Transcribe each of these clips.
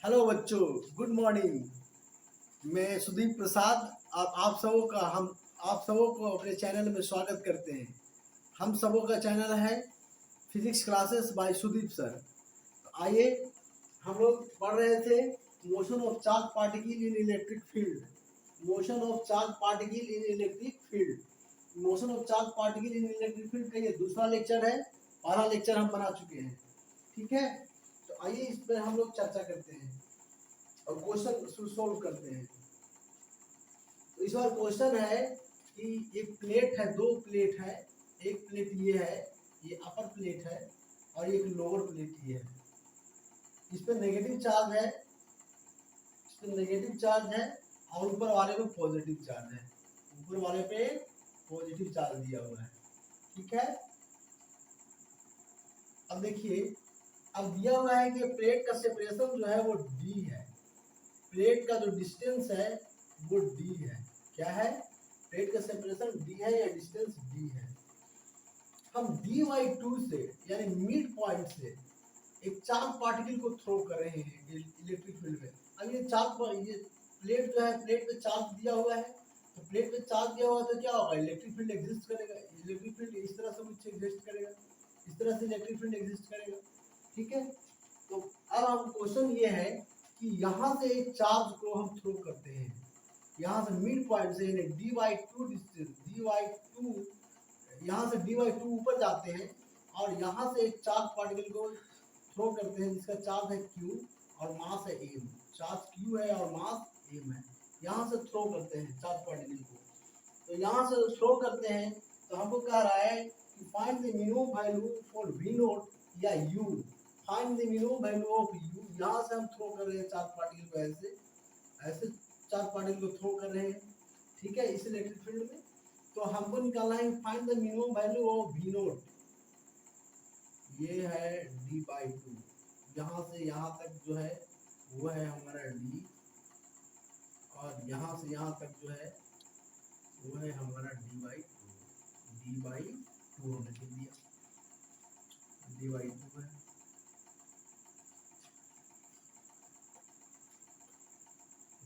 Hello बच्चों, good morning. मैं सुदीप प्रसाद। आप सबों को अपने चैनल में स्वागत करते हैं। हम सबों का चैनल है physics classes by Sudeep sir. तो आइए, हम लोग पढ़ रहे थे motion of charge particle in electric field. Motion of charge particle in electric field motion of charge particle in electric field का ये दूसरा लेक्चर है। पहला लेक्चर हम बना चुके हैं, ठीक है। तो आइए इस पर हम लोग चर्चा करते हैं और क्वेश्चन सोल्व करते हैं। तो इस बार क्वेश्चन है कि एक प्लेट है, दो प्लेट है। एक प्लेट ये है, ये अपर प्लेट है, और एक लोअर प्लेट ये है। इस पे नेगेटिव चार्ज है, इस पे नेगेटिव चार्ज है, और ऊपर वाले पे पॉजिटिव चार्ज है। ऊपर वाले पे पॉजिटिव चार्ज दिया हुआ है, ठीक है। अब देखिए, अब दिया हुआ है कि प्लेट का सेपरेशन जो है वो d है। प्लेट का जो डिस्टेंस है वो d है। क्या है? प्लेट का सेपरेशन d है या डिस्टेंस d है। हम d/2 से यानी मिड पॉइंट से एक चार्ज पार्टिकल को थ्रो कर रहे हैं इलेक्ट्रिक फील्ड में। अब ये प्लेट जो है, प्लेट पे चार्ज दिया हुआ है। तो प्लेट पे चार्ज दिया हुआ है तो क्या होगा? इलेक्ट्रिक फील्ड एग्जिस्ट करेगा। इलेक्ट्रिक फील्ड इस तरह से कुछ एग्जिस्ट करेगा, इस तरह से इलेक्ट्रिक फील्ड एग्जिस्ट करेगा, ठीक है। तो अब हम क्वेश्चन ये है कि यहाँ से एक चार्ज को हम थ्रो करते हैं, यहाँ से मिड पॉइंट से, यानी d/2 डिस्टेंस, d/2, यहाँ से d/2 ऊपर जाते हैं और यहाँ से एक चार्ज पार्टिकल को थ्रो करते हैं जिसका चार्ज है q और मास है m। चार्ज q है और मास m है। यहाँ से थ्रो करते हैं चार्ज पार्टिकल को। तो यहाँ से थ्रो करते हैं तो हमको कह रहा है कि find the minimum value for v note या u। Find the minimum value of u। यहाँ से हम थ्रो कर रहे हैं चार्ज पार्टिकल को, ऐसे ऐसे चार्ज पार्टिकल को थ्रो कर रहे हैं, ठीक है, इस इलेक्ट्रिक फील्ड में। तो हमको निकालना है find the minimum value of v note. ये है d/2। यहाँ से यहाँ तक जो है वो है हमारा d, और यहाँ से यहाँ तक जो है वो है हमारा d/2। d/2 हमने लिख दिया, d/2 है।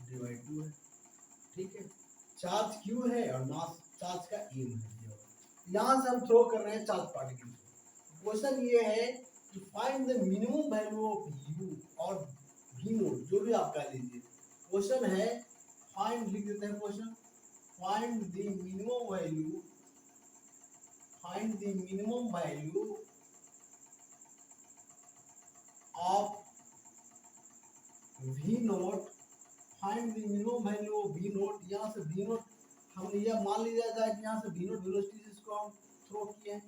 d/2 है, ठीक है। चार्ज q है और मास चार्ज का m है। यहाँ से हम थ्रो कर रहे हैं चार्ज पार्टिकल को। क्वेश्चन ये है कि find the minimum value of u और v नोट, जो भी आप कह लीजिए। क्वेश्चन है फाइंड, लिख देते हैं question, find the minimum value, find the minimum value of v note. Find the minimum value of v note. यहाँ से v नोट हम यह मान लिया जाए कि यहाँ से v नोट वेलोसिटी से इसको हम थ्रो किए हैं।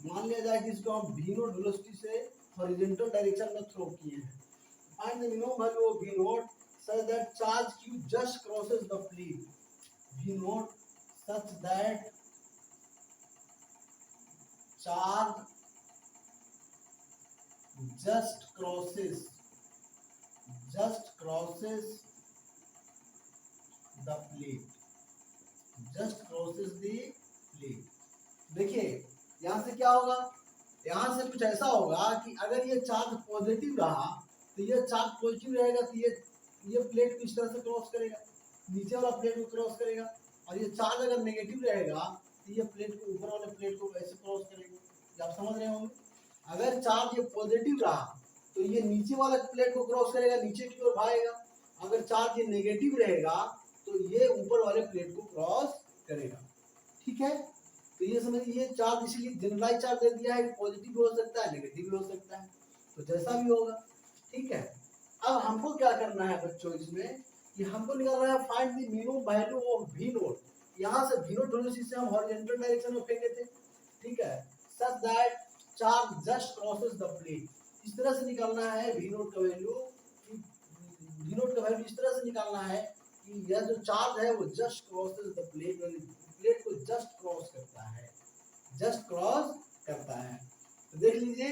मान लिया जाए कि इसको हम v नोट वेलोसिटी से हॉरिजॉन्टल डायरेक्शन में थ्रो किए हैं। Find the minimum value of v note such that charge q just crosses the plane। v note such that charge just crosses the plate, just crosses the plate। देखिए यहाँ से क्या होगा, यहाँ से कुछ ऐसा होगा कि अगर ये चार्ज पॉजिटिव रहा तो ये चार्ज पॉजिटिव रहेगा तो ये प्लेट को इस तरह से क्रॉस करेगा, नीचे वाला प्लेट को क्रॉस करेगा। और ये चार्ज अगर नेगेटिव रहेगा तो ये प्लेट को, ऊपर वाले प्लेट को ऐसे क्रॉस करेगा। ये आप समझ रहे होंगे। अगर चार्ज ये पॉजिटिव रहा तो ये नीचे वाला प्लेट को क्रॉस करेगा, नीचे की ओर भागेगा। अगर चार्ज ये नेगेटिव रहेगा तो ये ऊपर वाले प्लेट को क्रॉस करेगा, ठीक है। तो ये समझिए, ये चार्ज इसीलिए जनरलाइज चार्ज दे दिया है कि पॉजिटिव भी हो सकता है, नेगेटिव भी हो सकता है, तो जैसा भी होगा, ठीक है। अब हमको क्या करना है बच्चों इसमें कि हमको निकालना है find the minimum value of v note. यहाँ से v नोट वेलोसिटी से हम हॉरिजॉन्टल डायरेक्शन में फेंके थे, ठीक है। Such that charge just crosses the plate. इस तरह से निकालना है v नोट का वैल्यू, v नोट का वैल्यू इस तरह से निकालना है कि यह जो चार्ज है वो just crosses the plate, plate को जस्ट क्रॉस करता है, जस्ट क्रॉस करता है। तो देख लीजिए,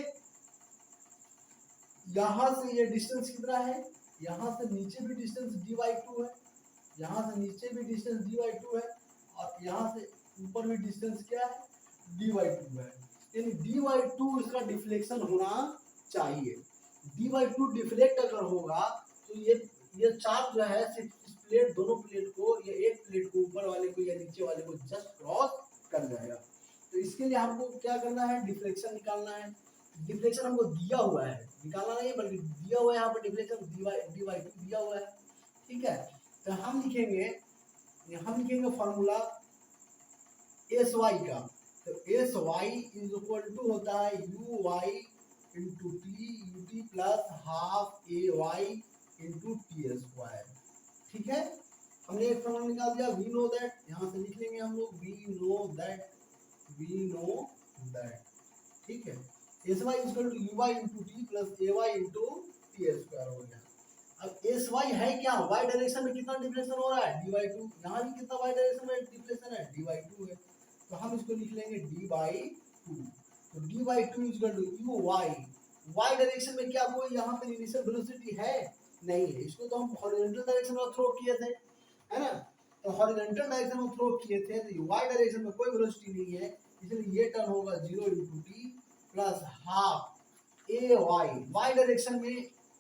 यहाँ से ये डिस्टेंस कितना है, यहाँ से नीचे भी डिस्टेंस d/2 है, यहाँ से नीचे भी डिस्टेंस d/2 है, और यहाँ से ऊपर भी डिस्टेंस क्या है, d/2 है। यानी d/2 इसका डिफ्लेक्शन होना चाहिए। d/2 डिफ्लेक्ट अगर होगा तो ये चार्ज जो है सिर्फ इस प्लेट, दोनों प्लेट को, ये एक प्लेट को ऊपर वाले को या नीचे वाले को जस्ट क्रॉस कर जाएगा। तो इसके लिए हमको क्या करना है, डिफ्लेक्शन निकालना है। डिफ्लेक्शन हमको दिया हुआ है, निकालना नहीं बल्कि दिया हुआ है, यहाँ पर डिफ्लेक्शन d/2 दिया हुआ है। ठीक है, तो हम लिखेंगे फॉर्मूला एस वाई का। तो S Y is equal to होता है U Y into T U T plus half A Y into T square. ठीक है, हमने एक फॉर्मूला निकाल दिया, वी नो दैट, यहाँ से लिख लेंगे हम लोग वी नो दैट। ठीक है, S Y is equal to U Y into T plus A Y into T square हो गया। अब एस वाई है क्या, वाई डायरेक्शन में कितना डिफ्लेक्शन हो रहा है, dy2। यहाँ भी कितना वाई डायरेक्शन में डिफ्लेक्शन है, dy2 है। तो हम इसको लिख लेंगे d/2। तो d/2 is equal to U Y, Y direction में क्या कोई यहाँ पे इनिशियल वेलोसिटी है, नहीं है। इसको तो हम हॉरिजॉन्टल डायरेक्शन में थ्रो किए थे, है ना। तो हॉरिजॉन्टल डायरेक्शन में थ्रो किए थे, तो वाई डायरेक्शन में कोई वेलोसिटी नहीं है, इसलिए ये टर्म होगा 0 × t plus half A Y. Y direction में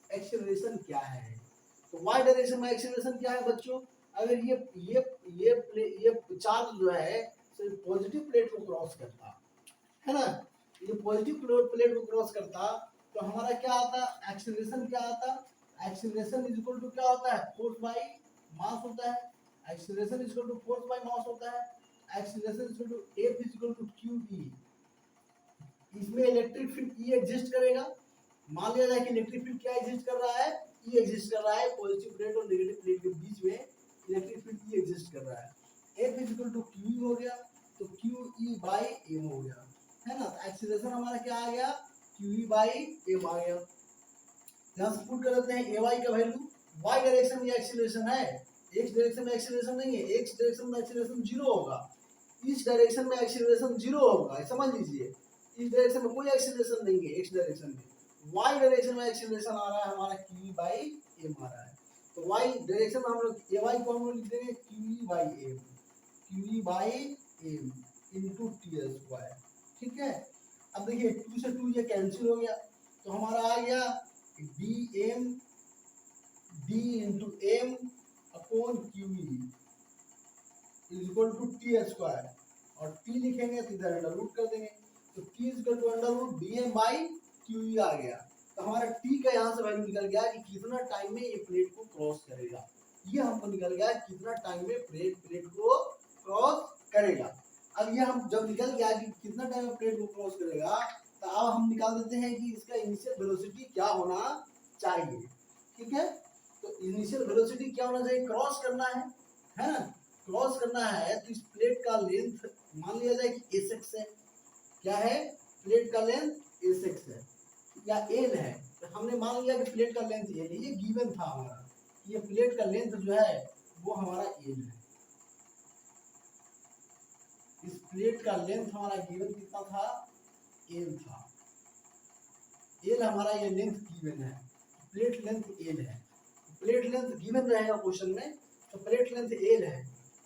एक्सेलरेशन क्या है, तो वाई डायरेक्शन में एक्सेलरेशन क्या है बच्चों, अगर ये चार्ज जो है पॉजिटिव प्लेट को क्रॉस करता है ना, ये पॉजिटिव प्लेट को क्रॉस करता तो हमारा क्या आता, एक्सेलरेशन क्या आता, एक्सेलरेशन इज इक्वल टू क्या होता है, फोर्स बाय मास होता है। Acceleration is equal to force by mass होता है। Acceleration is equal to F is equal to Q E. इसमें इलेक्ट्रिक फील्ड ई एग्जिस्ट करेगा। मान लिया जाए कि इलेक्ट्रिक फील्ड क्या एग्जिस्ट कर रहा है, ई एग्जिस्ट कर रहा है, पॉजिटिव प्लेट और नेगेटिव प्लेट के बीच में इलेक्ट्रिक फील्ड ई एग्जिस्ट कर रहा है। F is equal to Q हो गया, तो क्यू ई बाई एम हो गया, है ना। तो एक्सीलरेशन हमारा क्या आ गया, क्यू ई बाई एम आ गया। यहाँ से पुट कर देते हैं ए वाई का वैल्यू। वाई डायरेक्शन में एक्सीलरेशन है, एक्स डायरेक्शन में एक्सीलरेशन नहीं है, एक्स डायरेक्शन में एक्सीलरेशन 0 होगा, इस डायरेक्शन में एक्सीलरेशन 0 होगा, समझ लीजिए। इस डायरेक्शन में कोई एक्सीलरेशन नहीं है, एक्स डायरेक्शन में। वाई डायरेक्शन में एक्सीलरेशन आ रहा है हमारा क्यू बाई एम आ रहा है। तो वाई डायरेक्शन में हम लोग ए वाई को हम लोग लिख देंगे Q by M, Q by M into T square. ठीक है, अब देखिए 2 से 2 ये कैंसिल हो गया, तो हमारा आ गया D M D into M upon Q is equal to T square, और टी लिखेंगे तो इधर अंडर रूट कर देंगे, तो T is equal to under root D M by Q आ गया। तो हमारा टी का यहाँ से वैल्यू निकल गया कि कितना टाइम में ये प्लेट को क्रॉस करेगा, ये हमको निकल गया कितना टाइम में प्लेट को क्रॉस करेगा। अब ये हम जब निकल गया कि कितना टाइम में प्लेट को क्रॉस करेगा, तो अब हम निकाल देते हैं कि इसका इनिशियल वेलोसिटी क्या होना चाहिए। ठीक है, तो इनिशियल वेलोसिटी क्या होना चाहिए, क्रॉस करना है ना। क्रॉस करना है तो इस प्लेट का लेंथ मान लिया जाए कि एस है, क्या है, प्लेट का लेंथ एस है या एल है। तो हमने मान लिया कि प्लेट का लेंथ एल है, ये गिवन था हमारा, ये प्लेट का लेंथ जो है वो हमारा एल है। इस प्लेट का लेंथ हमारा गिवन कितना था, एल था। एल हमारा ये लेंथ गिवन है, प्लेट लेंथ एल है। प्लेट लेंथ गिवन रहेगा क्वेश्चन में, तो प्लेट लेंथ एल है।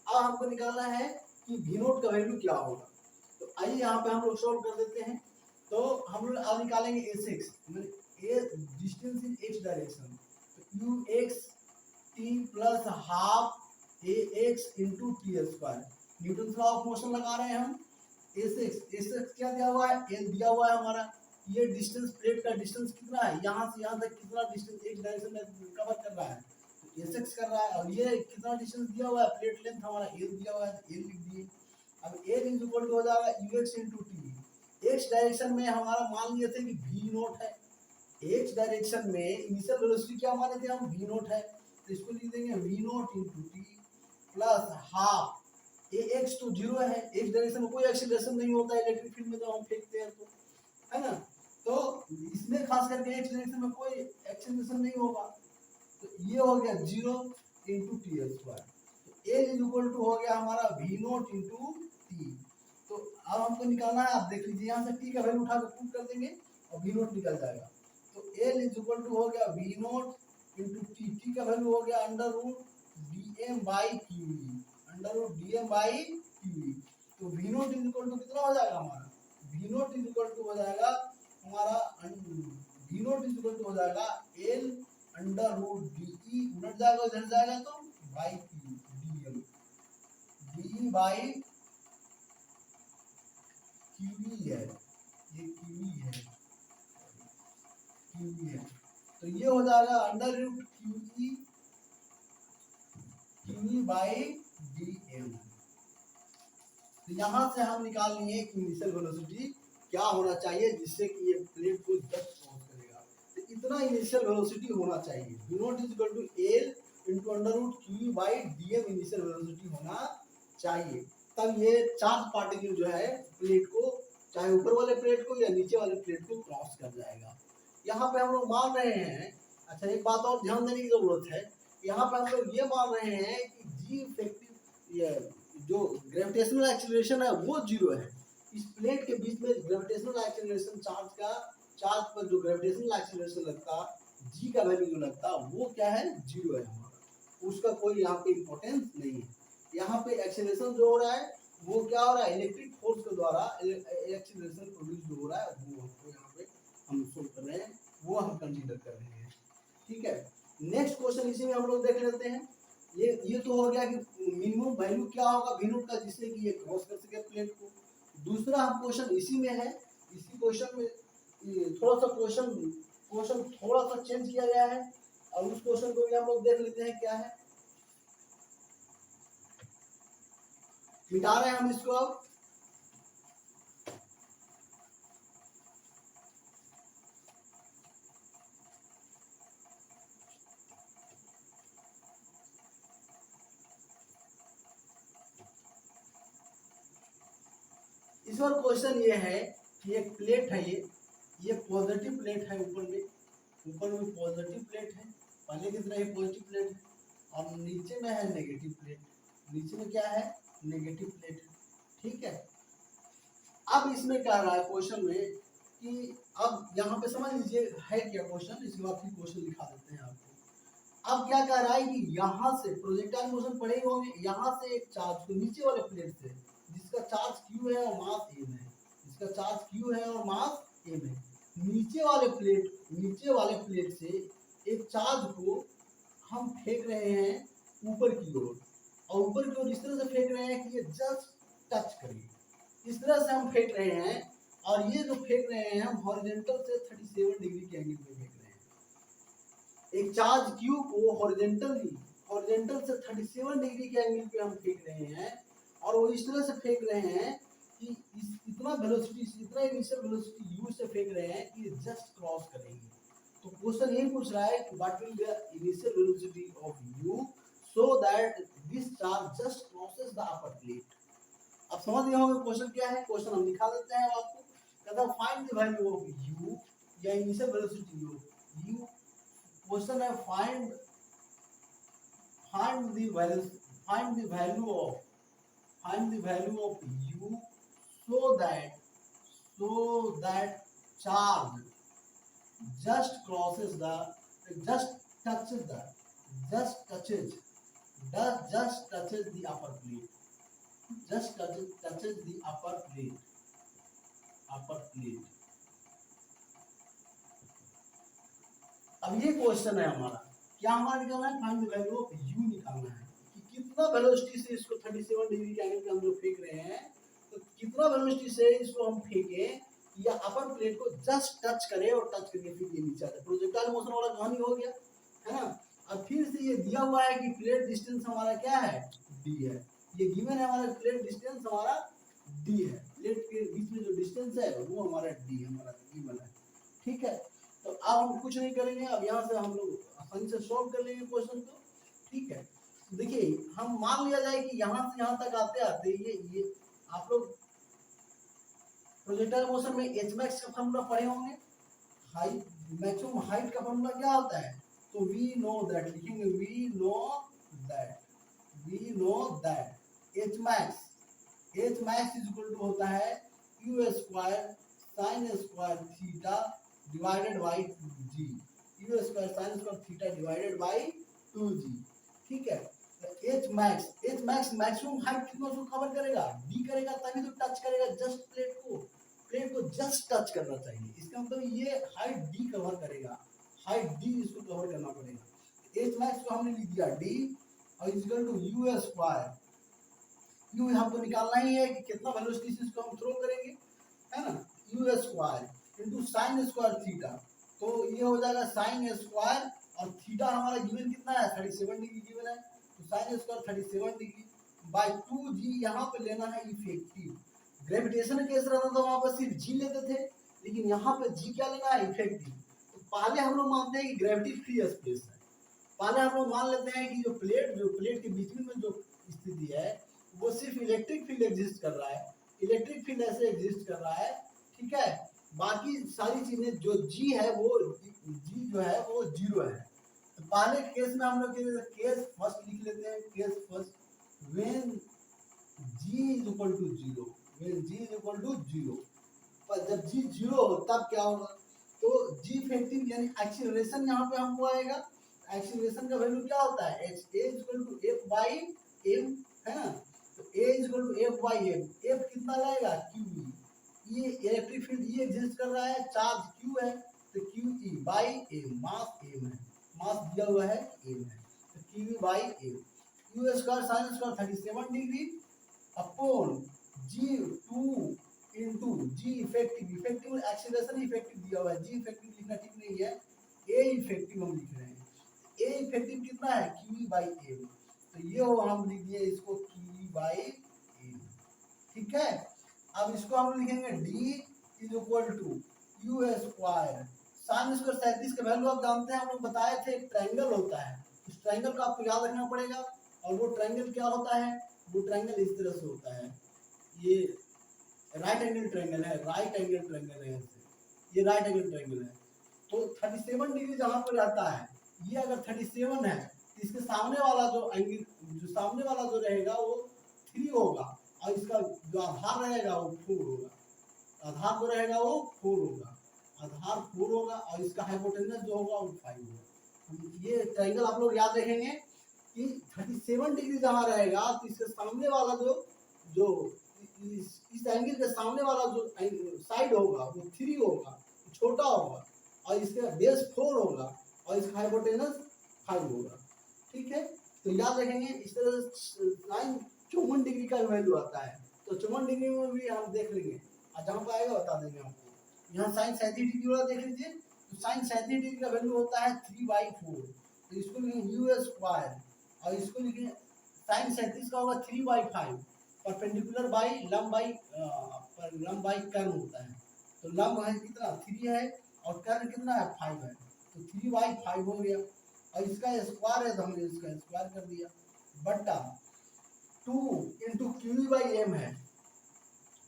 अब हमको निकालना है कि वी नोट का वैल्यू क्या होगा। तो आइए यहाँ पे हम लोग सॉल्व कर देते हैं। तो हम लोग अब निकालेंगे S X, distance in X direction, तो U X T plus half A X into T square. Newton law of motion लगा रहे हैं हम। एस एक्स क्या दिया हुआ है, एल दिया हुआ है हमारा। ये डिस्टेंस, प्लेट का डिस्टेंस कितना है, यहाँ से यहाँ तक कितना डिस्टेंस एक्स डायरेक्शन में कवर कर रहा है, तो एस एक्स कर रहा है। और ये कितना डिस्टेंस दिया हुआ है, प्लेट लेंथ हमारा एल दिया हुआ है, तो एल लिख दिए। अब एल इज इक्वल टू हो जाएगा you x into T. X direction में हमारा मान लिए थे कि वी नोट है, एक्स डायरेक्शन में इनिशियल वेलोसिटी क्या माने थे हम, वी नोट है, तो इसको लिख देंगे V note into T plus half A X तो 0 है, एक्स डायरेक्शन में कोई एक्सीलरेशन नहीं होता है इलेक्ट्रिक फील्ड में जब हम फेंकते हैं तो, है ना। तो इसमें खास करके एक्स डायरेक्शन में कोई एक्सीलरेशन नहीं होगा, तो ये हो गया 0 इंटू टी स्क्वायर। तो एल इज इक्वल टू हो गया हमारा वी नोट इंटू टी। तो अब हमको निकालना है, आप देख लीजिए यहाँ से टी का वैल्यू उठा कर पुट कर देंगे और वी नोट निकल जाएगा। तो एल इज इक्वल टू हो गया V note into T, T का वैल्यू हो गया under root D M by Q E, under root D M by Q E. तो V naught is equal to कितना हो जाएगा हमारा, V naught is equal to हो जाएगा हमारा V note is equal to हो जाएगा L अंडर रूट DE, उलट जाएगा उधर जाएगा तो by Q DM, DE by QE है, ये QE है, QE है, तो ये हो जाएगा under root QE by DM। तो यहाँ से हम निकाल लेंगे कि इनिशियल वेलोसिटी क्या होना चाहिए जिससे कि ये प्लेट को जस्ट क्रॉस करेगा। तो इतना इनिशियल वेलोसिटी होना चाहिए, v nought is equal to L into under root QE by DM initial velocity होना चाहिए। तब ये चार्ज पार्टिकल जो है प्लेट को, चाहे ऊपर वाले प्लेट को या नीचे वाले प्लेट को क्रॉस कर जाएगा। यहाँ पे हम लोग मान रहे हैं, अच्छा एक बात और ध्यान देने की जरूरत है, यहाँ पे हम लोग ये मान रहे हैं कि जी इफेक्टिव ये जो ग्रेविटेशनल एक्सीलरेशन है वो जीरो है। इस प्लेट के बीच में ग्रेविटेशनल एक्सीलरेशन चार्ज पर जो ग्रेविटेशनल एक्सीलरेशन लगता, जी का वैल्यू जो लगता वो क्या है, जीरो है हमारा, उसका कोई यहाँ पे इम्पोर्टेंस नहीं है। यहाँ पे एक्सीलरेशन जो हो रहा है वो क्या हो रहा है, इलेक्ट्रिक फोर्स के द्वारा एक्सीलरेशन प्रोड्यूस जो हो रहा है वो हमको यहाँ पे हम सोल्व कर रहे हैं, वो हम कंसीडर कर रहे हैं। ठीक है, नेक्स्ट क्वेश्चन इसी में हम लोग देख लेते हैं। ये तो हो गया कि मिनिमम वैल्यू क्या होगा v नोट का जिससे कि ये क्रॉस कर सके प्लेट को। दूसरा हम क्वेश्चन इसी में है, इसी क्वेश्चन में थोड़ा सा क्वेश्चन थोड़ा सा चेंज किया गया है, और उस क्वेश्चन को भी हम लोग देख लेते हैं क्या है। मिटा रहे हैं हम इसको अब। इस बार क्वेश्चन ये है कि एक प्लेट है, ये पॉजिटिव प्लेट है, ऊपर में पॉजिटिव प्लेट है, पहले की तरह ये पॉजिटिव प्लेट है, और नीचे में है नेगेटिव प्लेट, नीचे में क्या है, नेगेटिव प्लेट है। ठीक है, अब इसमें क्या रहा है क्वेश्चन में कि अब यहाँ पे समझ लीजिए है क्या क्वेश्चन, इसके बाद फिर क्वेश्चन दिखा देते हैं आपको। अब क्या कह रहा है कि यहाँ से प्रोजेक्टाइल मोशन पड़े होंगे, यहाँ से एक चार्ज को नीचे वाले प्लेट से जिसका चार्ज Q है और मास m है, जिसका चार्ज Q है और मास m है, नीचे वाले प्लेट से एक चार्ज को हम फेंक रहे हैं ऊपर की ओर, और ऊपर की ओर इस तरह से फेंक रहे हैं कि ये जस्ट टच करे, इस तरह से हम फेंक रहे हैं। और ये जो फेंक रहे हैं हम हॉरिजॉन्टल से 37 डिग्री के एंगल पे फेंक रहे हैं। एक चार्ज Q को हॉरिजॉन्टल से 37 डिग्री के एंगल पे हम फेंक रहे हैं, और वो इस तरह से फेंक रहे हैं कि इतना इनिशियल वेलोसिटी u से फेंक रहे हैं कि जस्ट क्रॉस करेंगे। तो क्वेश्चन ये पूछ रहा है कि what will be the initial velocity of u so that this charge just crosses the upper plate. अब समझ गए होंगे क्वेश्चन क्या है, क्वेश्चन हम दिखा देते हैं आपको। कहता है find the value of u या initial velocity of u। Question है find the value of u so that charge just touches the upper plate, upper plate। अब ये क्वेश्चन है हमारा, क्या हमारा निकालना है, find the value of u निकालना है कि कितना वेलोसिटी से इसको 37 डिग्री के एंगल पे हम लोग फेंक रहे हैं, तो कितना वेलोसिटी से इसको हम फेंके या अपर प्लेट को जस्ट टच करे, और टच करके फिर ये नीचे आता। प्रोजेक्टाइल मोशन वाला कहानी हो गया है ना। अब फिर से ये दिया हुआ है कि प्लेट डिस्टेंस हमारा क्या है, d है, ये गिवन है हमारा प्लेट डिस्टेंस हमारा d है, प्लेट के बीच में जो डिस्टेंस है वो हमारा d हमारा गिवन है। ठीक है, तो अब हम कुछ नहीं करेंगे, अब यहाँ से हम लोग आसानी से सॉल्व कर लेंगे क्वेश्चन को। ठीक है, देखिए हम मान लिया जाए कि यहाँ से यहाँ तक आते आते ये आप लोग प्रोजेक्टाइल मोशन में एच मैक्स का फॉर्मूला पढ़े होंगे, हाइट, मैक्सिमम हाइट का फॉर्मूला क्या होता है, तो वी नो दैट लिखेंगे, we know that H max is equal to होता है q square sin square theta divided by 2g, q square sin square theta divided by 2g। ठीक है, एच मैक्स मैक्सिमम हाइट कितना उसको cover करेगा, d करेगा, तभी तो टच करेगा जस्ट प्लेट को। प्लेट को जस्ट टच करना चाहिए। इसका मतलब ये हाइट डी कवर करेगा, हाइट डी इसको कवर करना पड़ेगा। एच मैक्स को हमने लिख दिया डी और equal to U square. U हमको निकालना ही है कि कितना वेलोसिटी से इसको हम थ्रो करेंगे, है ना। You square into sine square theta, तो ये हो जाएगा साइन स्क्वायर और थीटा हमारा गिवन कितना है 37 डिग्री गिवन है, तो sign square 37 degree by 2g। यहाँ पे लेना है इफेक्टिव। ग्रेविटेशन केस रहता था वहां पर सिर्फ जी लेते थे, लेकिन यहाँ पे जी क्या लेना है इफेक्टिव। तो पहले हम लोग मानते हैं कि ग्रेविटी फ्री स्पेस है, पहले हम लोग मान लेते हैं कि जो प्लेट के बीच में जो स्थिति है वो सिर्फ इलेक्ट्रिक फील्ड एग्जिस्ट कर रहा है, इलेक्ट्रिक फील्ड ऐसे एग्जिस्ट कर रहा है, ठीक है। बाकी सारी चीजें जो जी है वो जी जो है वो जीरो है। तो पहले केस में हम लोग केस फर्स्ट लिख लेते हैं, case first when G is equal to zero, when G is equal to zero. पर जब जी जीरो हो तब क्या होगा, तो जी इफेक्टिव यानी एक्सीलरेशन यहाँ पे हमको आएगा। एक्सीलरेशन का वैल्यू क्या होता है H A equal to F by M, है ना। तो A equal to F by M, F कितना लाएगा क्यू ई, ये इलेक्ट्रिक फील्ड ये एग्जिस्ट कर रहा है, चार्ज क्यू है, तो Q E by M, mass M है, मास दिया हुआ है एम है, तो Q E by M. U square sine square 37 degree upon G 2 into G effective, effective acceleration effective दिया हुआ है, जी इफेक्टिव लिखना ठीक नहीं है, ए इफेक्टिव हम लिख रहे हैं। ए इफेक्टिव कितना है क्यू बाई एम, तो ये हो हम लिख दिए इसको क्यू बाई एम, ठीक है। अब इसको हम लिखेंगे D is equal to U square sine square 37 का वैल्यू आप जानते हैं, हम लोग बताए थे ट्रायंगल होता है, उस ट्रायंगल का आपको याद रखना पड़ेगा। और वो ट्रायंगल क्या होता है, वो ट्रायंगल इस तरह से होता है, ये राइट एंगल ट्रायंगल है, राइट एंगल ट्रायंगल है, ये राइट एंगल ट्रायंगल है। तो 37 डिग्री जहाँ पर रहता है, ये अगर 37 है तो इसके सामने वाला जो एंगल, जो सामने वाला जो रहेगा वो 3 होगा और इसका जो आधार रहेगा वो 4 होगा, आधार जो रहेगा वो 4 होगा, आधार 4 होगा और इसका हाइपोटेन्यूस जो होगा वो 5 होगा। ये ट्रायंगल आप लोग याद रखेंगे कि 37 डिग्री जहाँ रहेगा तो इसके सामने वाला जो इस एंगल के सामने वाला जो साइड होगा वो 3 होगा, छोटा होगा, और इसका बेस 4 होगा और इसका हाइपोटेनस 5 होगा, ठीक है। तो याद रखेंगे इस तरह से 54 डिग्री का वैल्यू आता है, तो 54 डिग्री में भी हम देख लेंगे और जहाँ पर आएगा बता देंगे आपको। यहाँ साइन 37 डिग्री वाला देख लीजिए, तो साइन 37 डिग्री का वैल्यू होता है 3/4, तो इसको लिखेंगे यू स्क्वायर और इसको लिखेंगे साइन 37 का होगा 3/5, परपेंडिकुलर बाई लंब बाई कर्व होता है, तो लंब है कितना 3 है और कर्व कितना है 5 है, तो 3/5 हो गया और इसका स्क्वायर है तो हमने इसका स्क्वायर कर दिया, बटा 2 इंटू क्यू बाई एम है,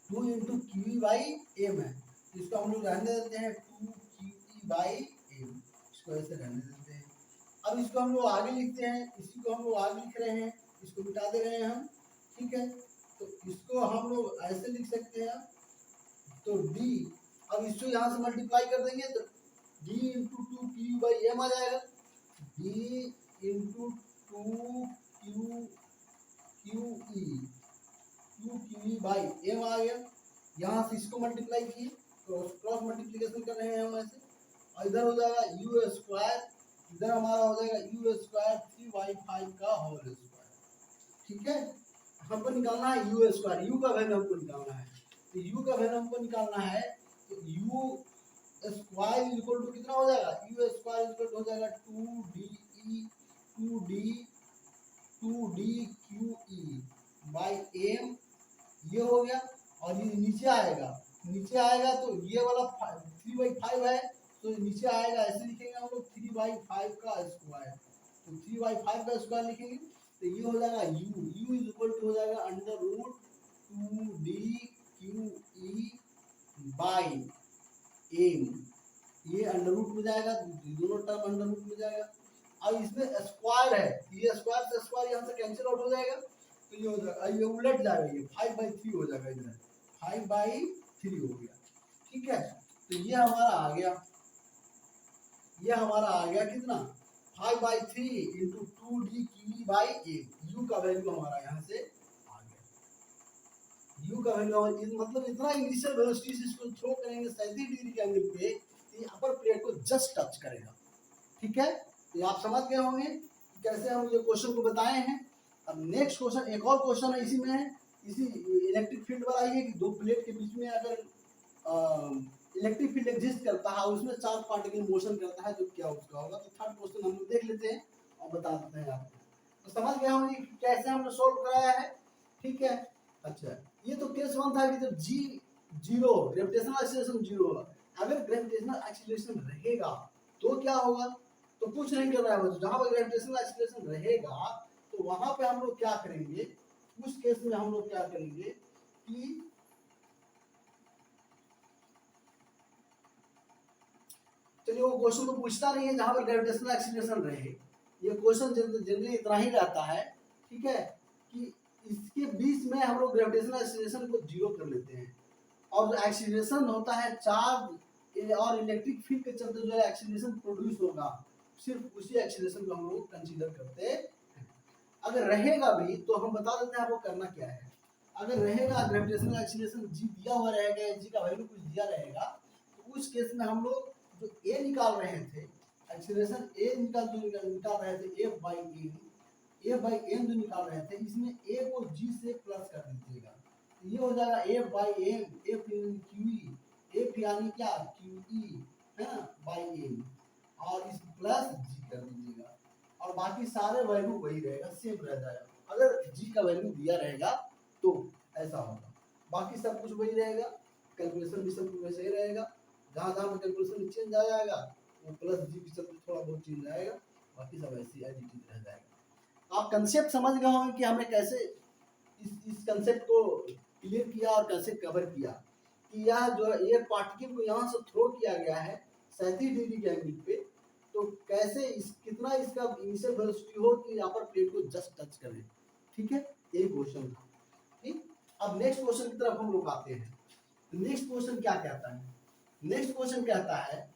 2 इंटू क्यू बाई एम है, इसको हम लोग रहने देते हैं 2 क्यू बाई एम, इसको ऐसे रहने देते हैं। अब इसको हम लोग आगे लिखते हैं, इसी को हम लोग आगे लिख रहे हैं, इसको मिटा दे रहे हैं हम, ठीक है। तो इसको हम लोग ऐसे लिख सकते हैं, तो d, अब इसको यहाँ से मल्टीप्लाई कर देंगे तो d into 2 Q by M आ जाएगा, d into 2 Q by M आ गया। यहाँ से इसको मल्टीप्लाई किए तो क्रॉस मल्टीप्लिकेशन कर रहे हैं हम ऐसे, और इधर हो जाएगा यू स्क्वायर, इधर हमारा हो जाएगा यू स्क्वायर 3/5 का होल स्क्वायर, ठीक है। हमको निकालना है यू स्क्वायर, यू का वैल्यू हमको निकालना है, तो यू का वैल्यू हमको निकालना है, तो यू स्क्वायर इक्वल टू कितना हो जाएगा, यू स्क्वायर इक्वल टू हो जाएगा 2d Q E by M, ये हो गया। और ये नीचे आएगा तो ये वाला 3/5 है, तो नीचे आएगा ऐसे लिखेंगे हम लोग 3/5 का स्क्वायर, तो 3/5 का स्क्वायर लिखेंगे, तो ये हो जाएगा u इज इक्वल टू हो जाएगा under root 2d Q E by M, ये अंडर रूट में जाएगा, दोनों टर्म अंडर रूट में जाएगा। अब इसमें स्क्वायर है, ये स्क्वायर से स्क्वायर यहाँ से कैंसिल आउट हो जाएगा, तो ये हो जाएगा, ये उलट जाएगा, ये 5/3 हो जाएगा, इधर 5/3 हो गया, ठीक है। तो ये हमारा आ गया, ये हमारा आ गया कितना 5/3 into 2d Q by M, U का वैल्यू हमारा यहाँ से आ गया, यू का वैल्यू मतलब इतना इनिशियल वेलोसिटी से इसको थ्रो करेंगे 37 डिग्री के एंगल पे, ये अपर प्लेट को जस्ट टच करेगा। ठीक है, ये आप समझ गए होंगे कैसे हम ये क्वेश्चन को बताए हैं। अब नेक्स्ट क्वेश्चन, एक और क्वेश्चन है इसी में है, इसी इलेक्ट्रिक फील्ड वाला ही है कि दो प्लेट के बीच में अगर इलेक्ट्रिक फील्ड एग्जिस्ट करता है और उसमें चार्ज पार्टिकल मोशन करता है तो क्या उसका होगा। तो थर्ड क्वेश्चन हम लोग देख लेते हैं और बता देते हैं आपको। तो समझ गए होंगे कि कैसे हमने सोल्व कराया है। ठीक है, अच्छा ये तो केस वन था कि जब जी जीरो, ग्रेविटेशनल एक्सीलरेशन जीरो होगा। अगर ग्रेविटेशनल एक्सीलरेशन रहेगा तो क्या होगा, तो कुछ नहीं करना है, बस जहां पर ग्रेविटेशनल एक्सीलरेशन रहेगा तो वहां पे हम लोग क्या करेंगे, उस केस में हम लोग क्या करेंगे कि चलिए वो क्वेश्चन तो पूछता नहीं है जहां पर ग्रेविटेशनल एक्सीलरेशन रहे, ये क्वेश्चन जनरली इतना ही रहता है। ठीक है, कि इसके बीच में हम लोग ग्रेविटेशनल एक्सीलरेशन को जीरो कर लेते हैं और एक्सीलरेशन होता है चार्ज और इलेक्ट्रिक फील्ड के चलते जो है एक्सीलरेशन प्रोड्यूस होगा, सिर्फ उसी एक्सीलरेशन को हम लोग कंसीडर करते हैं। अगर रहेगा भी तो हम बता देते हैं आपको करना क्या है। अगर रहेगा ग्रेविटेशनल एक्सीलरेशन जी दिया हुआ रहेगा, जी का वैल्यू कुछ दिया रहेगा, तो उस केस में हम लोग जो ए निकाल रहे थे, एक्सीलरेशन ए निकाल रहे थे एफ बाई एम जो निकाल रहे थे, इसमें ए को जी से प्लस कर दीजिएगा, तो ये हो जाएगा F by M, F Q E, F यानी क्या क्यू ई है ना बाई एम, और इस प्लस जी कर दीजिएगा और बाकी सारे वैल्यू वही रहेगा, सेम रह जाएगा। अगर जी का वैल्यू दिया रहेगा तो ऐसा होगा, बाकी सब कुछ वही रहेगा, कैलकुलेशन भी सब कुछ वैसे ही रहेगा। जहाँ जहाँ पे कैलकुलेशन चेंज आ जाएगा वो प्लस जी के चलते थोड़ा बहुत चेंज आएगा, बाकी सब ऐसे एज इट इज रह जाएगा। आप कंसेप्ट समझ गए होंगे कि हमने कैसे इस कंसेप्ट को क्लियर किया और कैसे कवर किया कि यह जो है ये पार्टिकल को यहाँ से थ्रो किया गया है 37 डिग्री के एंगल पे, तो कैसे कितना इसका इनिशियल वेलोसिटी हो कि यहाँ पर प्लेट को जस्ट टच करे। ठीक है, यही क्वेश्चन था। ठीक, अब नेक्स्ट क्वेश्चन की तरफ हम लोग आते हैं। नेक्स्ट क्वेश्चन क्या कहता है, नेक्स्ट क्वेश्चन कहता है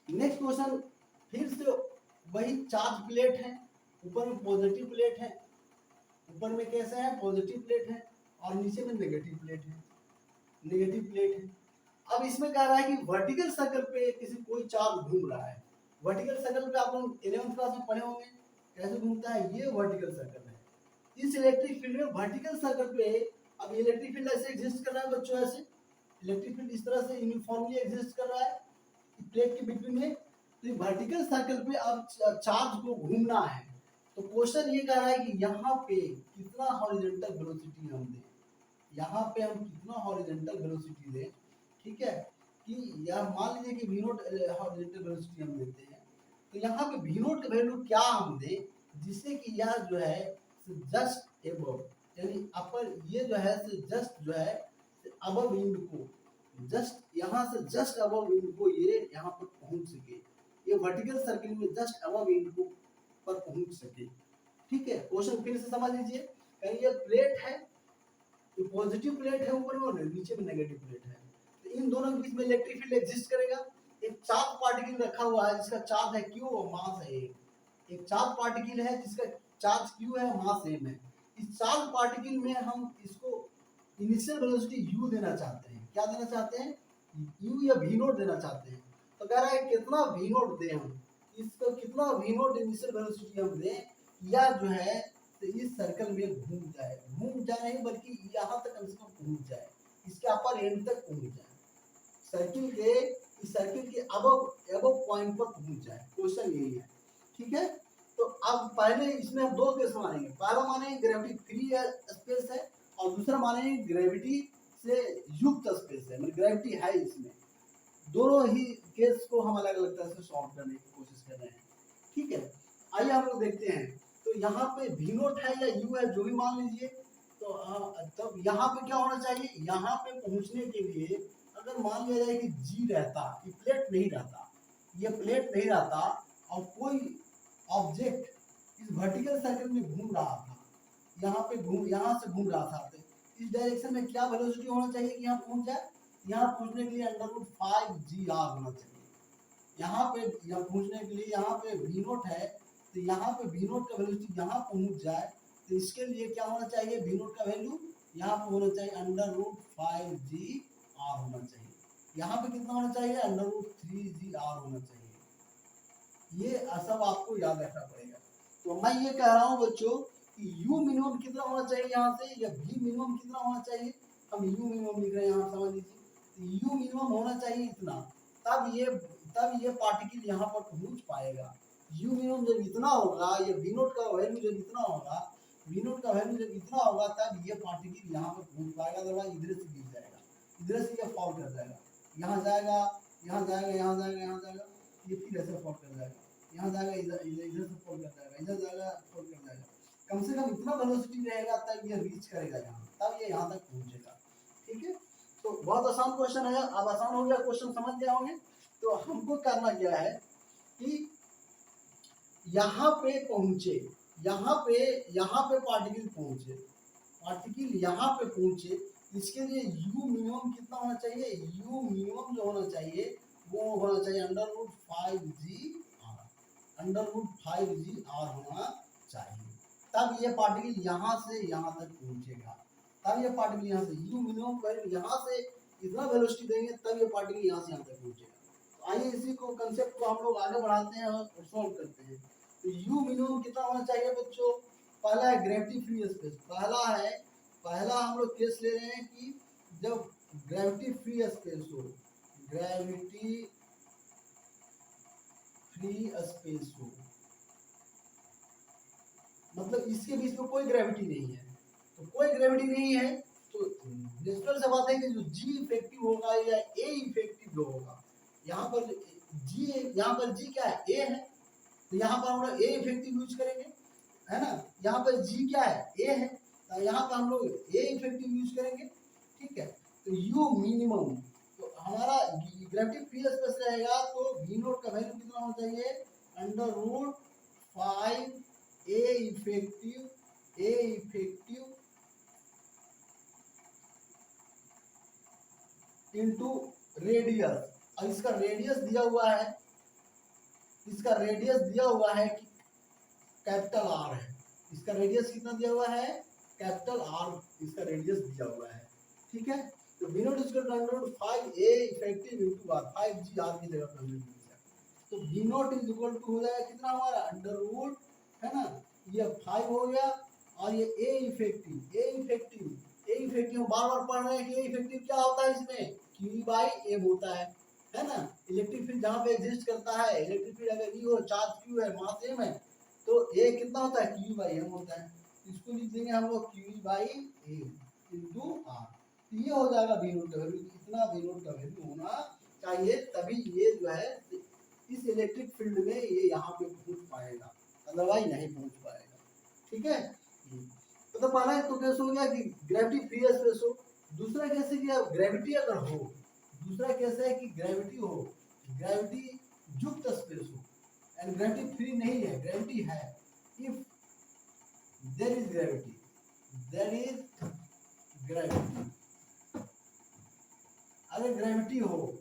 नेक्स्ट क्वेश्चन फिर से वही चार्ज प्लेट है, ऊपर में पॉजिटिव प्लेट है, ऊपर में कैसा है पॉजिटिव प्लेट है और नीचे में नेगेटिव प्लेट है, नेगेटिव प्लेट है। अब इसमें कह रहा है कि वर्टिकल सर्कल पे किसी कोई चार्ज घूम रहा है। वर्टिकल सर्कल पे आप लोग 11th क्लास में पढ़े होंगे कैसे घूमता है, ये वर्टिकल सर्कल है। इस इलेक्ट्रिक फील्ड में वर्टिकल सर्कल पे, अब इलेक्ट्रिक फील्ड ऐसे एग्जिस्ट कर रहा है बच्चों, ऐसे इलेक्ट्रिक फील्ड इस तरह से यूनिफॉर्मली एग्जिस्ट कर रहा है प्लेट के बिटवीन में, तो वर्टिकल सर्कल पे अब चार्ज को घूमना है। तो क्वेश्चन ये कह रहा है कि यहाँ पे कितना हॉरिजॉन्टल वेलोसिटी हम दें, यहाँ पे हम कितना हॉरिजॉन्टल वेलोसिटी दें। ठीक है, कि यह मान लीजिए कि v0 हॉरिजॉन्टल वेलोसिटी हम देते हैं, तो यहाँ पे v0 का वैल्यू क्या हम दें जिससे कि यह जो है जस्ट एबव, यानी अपर ये जो है जस्ट जो है अबव विंड को, जस्ट यहाँ से जस्ट अबव विंड को ये यहाँ पर पहुंच सके, ये वर्टिकल सर्किल में जस्ट अबव विंड को पर पहुंच सके। ठीक है, क्वेश्चन फिर से समझ लीजिए, कहीं ये प्लेट है, तो पॉजिटिव प्लेट है ऊपर में और नीचे में नेगेटिव प्लेट है, तो इन दोनों के बीच में इलेक्ट्रिक फील्ड एग्जिस्ट करेगा। एक चार्ज पार्टिकल रखा हुआ है जिसका चार्ज है क्यू और मास है एक चार्ज पार्टिकल है जिसका चार्ज क्यू है, मास एम है। इस चार्ज पार्टिकल में हम इसको इनिशियल वेलोसिटी u देना चाहते हैं, क्या देना चाहते हैं u या v0 देना चाहते हैं। तो कह रहा है कितना v0 दें हम, इसको कितना v0 इनिशियल वेलोसिटी हम दें या जो है तो इस सर्कल में घूम जाए नहीं बल्कि यहाँ तक कम से कम पहुंच जाए, इसके अपर एंड तक पहुंच जाए, सर्किल के इस सर्किल के अबव पॉइंट पर पहुंच जाए। क्वेश्चन यही है। ठीक है, तो अब पहले इसमें हम दो केस मानेंगे, पहला मानेंगे ग्रेविटी फ्री स्पेस है और दूसरा मानेंगे ग्रेविटी से युक्त स्पेस है, मतलब ग्रेविटी है इसमें। दोनों ही केस को हम अलग अलग तरह से सॉल्व करने की कोशिश कर रहे हैं। ठीक है, आइए हम लोग देखते हैं। तो यहाँ पे v0 है या u है जो भी मान लीजिए, तो तब यहाँ पे क्या होना चाहिए, यहाँ पे पहुंचने के लिए अगर मान लिया जाए कि g रहता, ये प्लेट नहीं रहता, ये प्लेट नहीं रहता और कोई ऑब्जेक्ट इस वर्टिकल सर्कल में घूम रहा था, यहाँ पे यहाँ से घूम रहा था, तो इस डायरेक्शन में क्या वेलोसिटी होना चाहिए कि यहाँ पहुंच जाए? यहाँ पहुंचने के लिए √5gr होना चाहिए। यहाँ पहुंचने के लिए यहाँ पे v नोट है, तो यहाँ पे v नोट का वेलोसिटी यहाँ पहुंच जाए, तो इसके लिए क्या होना चाहिए? v नोट का वैल्यू यहाँ पे होना चाहिए √5gr होना चाहिए। यहाँ पे कितना होना चाहिए? √3gr होना चाहिए। ये सब आपको याद रखना पड़ेगा। तो मैं ये कह रहा हूँ बच्चों कि u मिनिमम कितना होना चाहिए यहाँ से, या v मिनिमम कितना होना चाहिए? हम u मिनिमम लिख रहे हैं यहाँ, समझ लीजिए। u मिनिमम होना चाहिए इतना, तब ये पार्टिकल यहाँ पर पहुंच पाएगा। u मिनिमम जब इतना होगा, या v नोट का वैल्यू जब इतना होगा, तब ये पार्टिकल यहाँ पर पहुंच पाएगा। अदरवाइज इधर से गिर जाएगा, इधर से ये फॉल कर जाएगा, यहाँ जाएगा, यहाँ जाएगा, यहाँ जाएगा, यहाँ जाएगा, ये फिर ऐसे फॉल कर जाएगा, यहाँ जाएगा, इधर से फॉल कर जाएगा, इधर जाएगा, फॉल कर जाएगा। कम से कम इतना वेलोसिटी रहेगा तब ये रीच करेगा यहाँ, तब ये यहाँ तक पहुंचेगा। ठीक है, तो बहुत आसान क्वेश्चन है। अब आसान हो गया, क्वेश्चन समझ गए होंगे। तो हमको करना क्या है कि यहाँ पे पहुंचे, यहाँ पे पार्टिकल यहाँ पे पहुंचे, इसके लिए u मिनिमम कितना होना चाहिए? u मिनिमम जो होना चाहिए वो होना चाहिए √5gr होना चाहिए। तब ये पार्टिकल यहाँ से यहाँ तक पहुंचेगा, तब ये पार्टिकल यहाँ से u मिनिमम पर यहाँ से इतना वेलोसिटी देंगे, तब ये पार्टिकल यहाँ से यहाँ तक पहुंचेगा। तो आइए इसी को कंसेप्ट को हम लोग आगे बढ़ाते हैं और सॉल्व करते हैं। तो u मिनिमम कितना होना चाहिए बच्चों? पहला है ग्रेविटी फ्री स्पेस। पहला हम लोग केस ले रहे हैं कि जब ग्रेविटी फ्री स्पेस हो, मतलब इसके बीच में कोई ग्रेविटी नहीं है। तो कोई ग्रेविटी नहीं है तो नेचुरल सा बात है कि जो g इफेक्टिव होगा या a इफेक्टिव जो होगा, यहाँ पर g क्या है? a है, तो यहाँ पर हम लोग a इफेक्टिव यूज करेंगे, है ना। यहाँ पर g क्या है? a है, तो यहाँ पर हम लोग a इफेक्टिव यूज करेंगे। ठीक है, तो u मिनिमम, तो हमारा ग्रेविटी फ्री स्पेस रहेगा, तो v नोट का वैल्यू कितना होना चाहिए? √5 a इफेक्टिव इंटू रेडियस। और इसका रेडियस दिया हुआ है, कि कैपिटल R है। इसका रेडियस कितना दिया हुआ है? कैपिटल R इसका रेडियस दिया हुआ है। ठीक है, तो v note √5 a effective into r, 5gr की जगह पर हमने लिख दिया। तो v note is equal to हो जाएगा कितना हमारा? √ है ना, ये 5 हो गया, और ये a इफेक्टिव बार बार पढ़ रहे हैं कि a इफेक्टिव क्या होता है? इसमें q/m होता है ना। इलेक्ट्रिक फील्ड जहाँ पे एग्जिस्ट करता है, इलेक्ट्रिक फील्ड अगर E हो, चार्ज q है, मास m है, तो a कितना होता है? q/m होता है। इसको लिख देंगे हम लोग q/m इंटू r। ये हो जाएगा v नोट का वैल्यू। इतना v नोट का वैल्यू होना चाहिए, तभी ये जो है इस इलेक्ट्रिक फील्ड में ये यहाँ पे पहुंच पाएगा, अदरवाइज नहीं पहुंच पाएगा। ठीक है, तो पहला तो केस हो गया कि ग्रेविटी फ्री स्पेस हो। दूसरा केस है कि ग्रेविटी अगर हो, दूसरा केस है कि ग्रेविटी हो, ग्रेविटी युक्त स्पेस हो, एंड ग्रेविटी फ्री नहीं है, ग्रेविटी है। इफ देयर इज ग्रेविटी, अगर ग्रेविटी हो,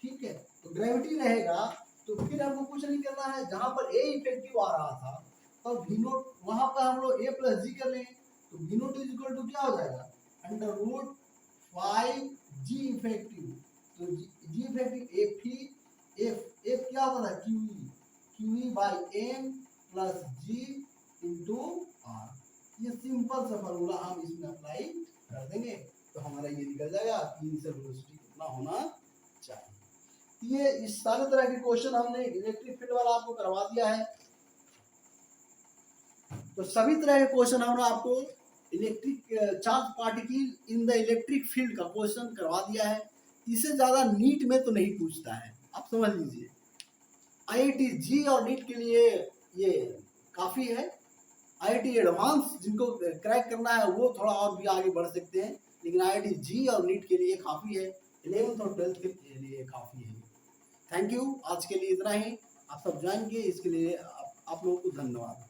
ठीक है, तो ग्रेविटी रहेगा, तो फिर हमको कुछ नहीं करना है। जहां पर a इफेक्टिव आ रहा था, तो v नोट वहां पर हम लोग a प्लस g कर लेंगे, तो v note is equal to क्या हो जाएगा? √5g effective. तो g इफेक्टिव f क्या होता है? QE/m plus g into r। ये सिंपल सा फॉर्मूला हम इसमें अप्लाई कर देंगे, तो हमारा ये निकल जाएगा कि इनिशियल वेलोसिटी कितना होना चाहिए। ये इस सारे तरह के क्वेश्चन हमने इलेक्ट्रिक फील्ड वाला आपको करवा दिया है। तो सभी तरह के क्वेश्चन हमने आपको electric charge particle in the electric field का क्वेश्चन करवा दिया है। इससे ज्यादा नीट में तो नहीं पूछता है, आप समझ लीजिए। IIT जी और नीट के लिए ये काफी है। IIT एडवांस जिनको क्रैक करना है वो थोड़ा और भी आगे बढ़ सकते हैं, लेकिन IIT जी और नीट के लिए काफी है, 11th और 12th के लिए काफी है। थैंक यू, आज के लिए इतना ही। आप सब ज्वाइन किए, इसके लिए आप लोगों को धन्यवाद।